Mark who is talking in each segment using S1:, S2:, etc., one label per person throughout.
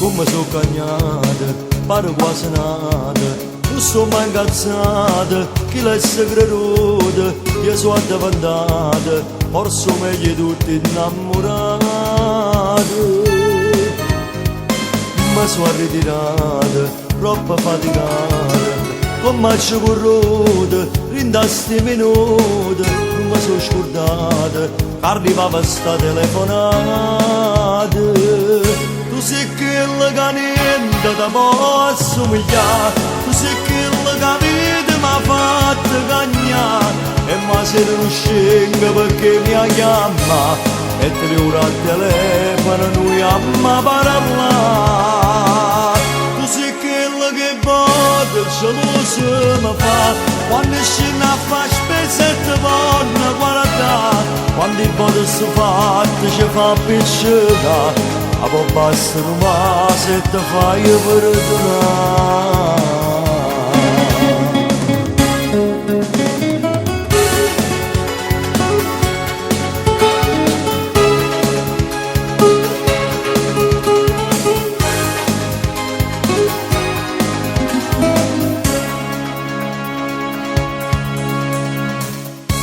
S1: come sono cagnata, pare quasi nata. Non sto mai incazzata, chi l'è segretuta, io sono addavantata, forse meglio di tutti innamorata. Ma sono ritirata, troppo faticata, come ci corrotta, rindasti minuti, non mi sono scordata, arrivava sta telefonata. Tu sei quella che niente ti posso umiliare, tu sei quella che vita mi ha fatto cagnare, e ma se non scenga perché mi chiama, e 3 ore al telefono noi amma parlare. Tu sei quella che vota gelosa mi fa, quando scende a fare spese buone guardare, quando il voto si fatta ci fa piccata, a po' basta un vaso e ti fai perdonare.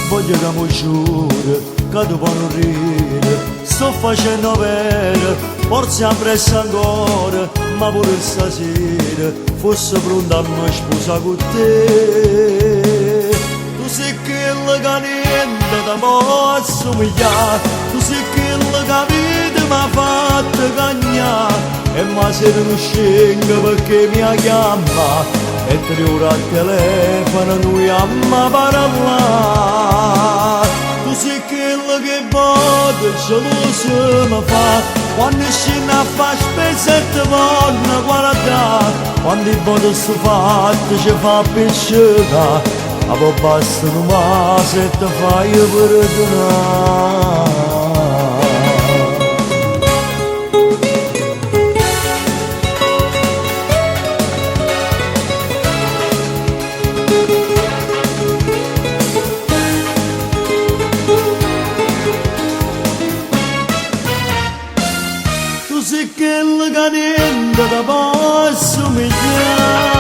S1: Voglio che mi giuri, che tu puoi non ridere, sto facendo vero, forse appresso ancora, ma pure stasera, fosse pronta a me sposa con te. Tu sei quella che niente ti posso umiliare, tu sei quella che vita mi ha fatto cagnare, e ma se non scenga perché mi chiama, e 3 ore al telefono noi amma parlare. Tu sei quella che vota gelosa mi fa, quando scende a fare spese buone guardare, quando il voto si fatta ci fa piccata, a po' basta un vaso e ti fai perdonare. Tu sei quella che niente ti posso umiliare.